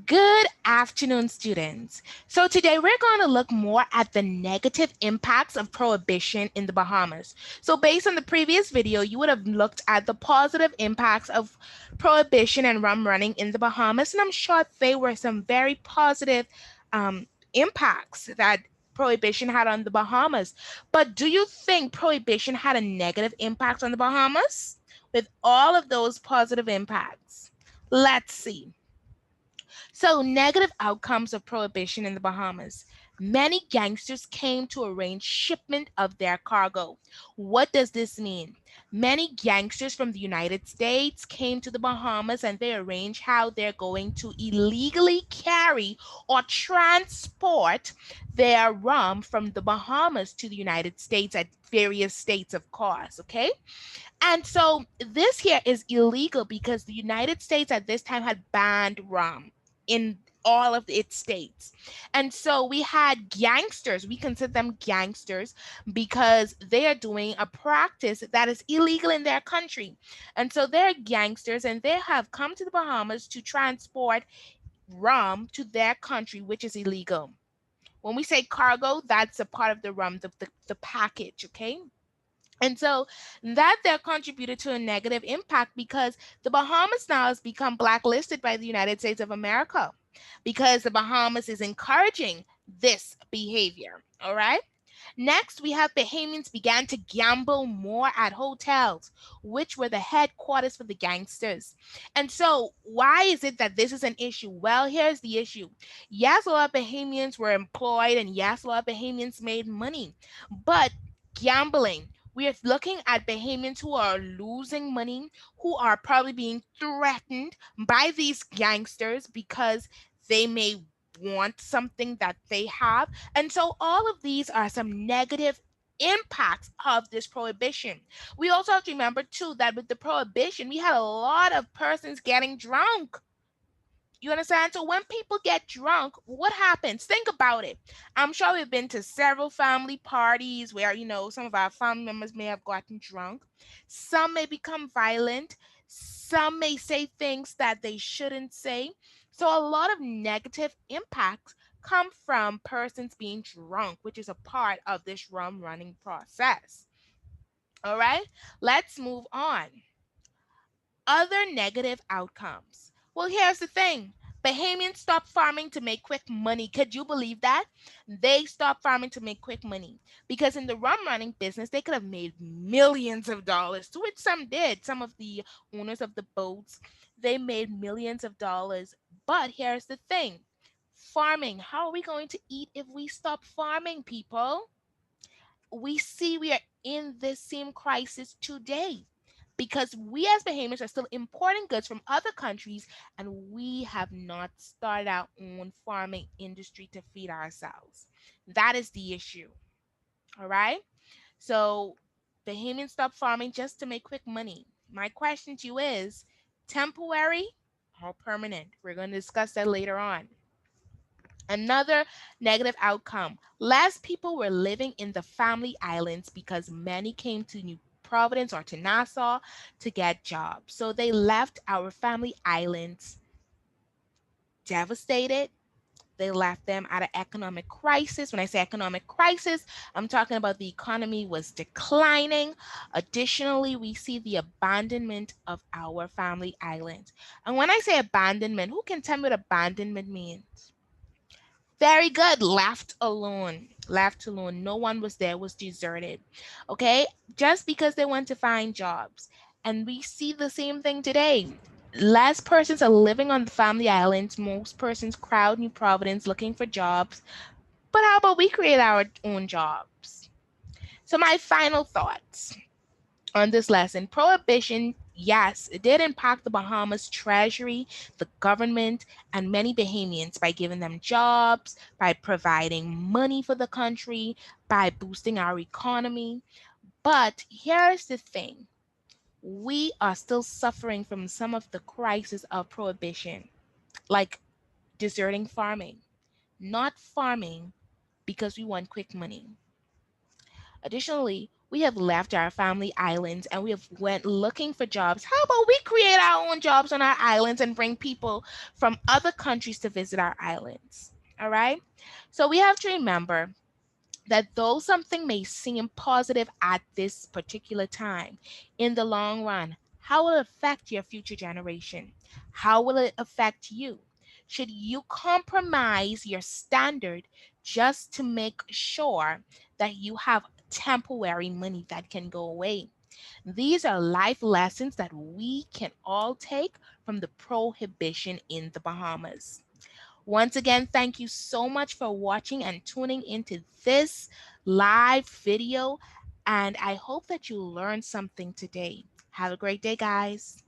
Good afternoon, students. So today we're going to look more at the negative impacts of prohibition in the Bahamas. So based on the previous video, you would have looked at the positive impacts of prohibition and rum running in the Bahamas, and I'm sure they were some very positive impacts that prohibition had on the Bahamas. But do you think prohibition had a negative impact on the Bahamas with all of those positive impacts? Let's see. So, negative outcomes of prohibition in the Bahamas. Many gangsters came to arrange shipment of their cargo. What does this mean? Many gangsters from the United States came to the Bahamas and they arrange how they're going to illegally carry or transport their rum from the Bahamas to the United States at various states, of course, okay? And so this here is illegal because the United States at this time had banned rum in all of its states. And so we had gangsters, we consider them gangsters because they are doing a practice that is illegal in their country. And so they're gangsters and they have come to the Bahamas to transport rum to their country, which is illegal. When we say cargo, that's a part of the rum, the package, okay? And so that there contributed to a negative impact because the Bahamas now has become blacklisted by the United States of America because the Bahamas is encouraging this behavior. All right. Next, we have Bahamians began to gamble more at hotels, which were the headquarters for the gangsters. And so, why is it that this is an issue? Well, here's the issue. Yes, a lot of Bahamians were employed, and yes, a lot of Bahamians made money, but gambling. We are looking at Bahamians who are losing money, who are probably being threatened by these gangsters because they may want something that they have. And so all of these are some negative impacts of this prohibition. We also have to remember too that with the prohibition, we had a lot of persons getting drunk. You understand? So when people get drunk, what happens? Think about it. I'm sure we've been to several family parties where, some of our family members may have gotten drunk. Some may become violent. Some may say things that they shouldn't say. So a lot of negative impacts come from persons being drunk, which is a part of this rum running process. All right, let's move on. Other negative outcomes. Well, here's the thing. Bahamians stopped farming to make quick money. Could you believe that? They stopped farming to make quick money because in the rum running business, they could have made millions of dollars, to which some did. Some of the owners of the boats, they made millions of dollars. But here's the thing. Farming, how are we going to eat if we stop farming, people? We see we are in this same crisis today because we as Bahamians are still importing goods from other countries and we have not started our own farming industry to feed ourselves. That is the issue. All right. So Bahamians stop farming just to make quick money. My question to you is temporary or permanent? We're going to discuss that later on. Another negative outcome, less people were living in the family islands because many came to New Providence or to Nassau to get jobs. So they left our family islands devastated. They left them at an economic crisis. When I say economic crisis, I'm talking about the economy was declining. Additionally, we see the abandonment of our family islands. And when I say abandonment, who can tell me what abandonment means? Very good. Left alone. Left alone. No one was there, was deserted. Okay? Just because they went to find jobs. And we see the same thing today. Less persons are living on the family islands. Most persons crowd New Providence looking for jobs. But how about we create our own jobs? So, my final thoughts on this lesson. Prohibition, yes, it did impact the Bahamas treasury, the government, and many Bahamians by giving them jobs, by providing money for the country, by boosting our economy. But here's the thing. We are still suffering from some of the crisis of prohibition, like deserting farming, not farming because we want quick money. Additionally, We have left our family islands and we have went looking for jobs. How about we create our own jobs on our islands and bring people from other countries to visit our islands? All right. So we have to remember that though something may seem positive at this particular time, in the long run, how will it affect your future generation? How will it affect you? Should you compromise your standard just to make sure that you have temporary money that can go away? These are life lessons that we can all take from the prohibition in the Bahamas. Once again, thank you so much for watching and tuning into this live video. And I hope that you learned something today. Have a great day, guys.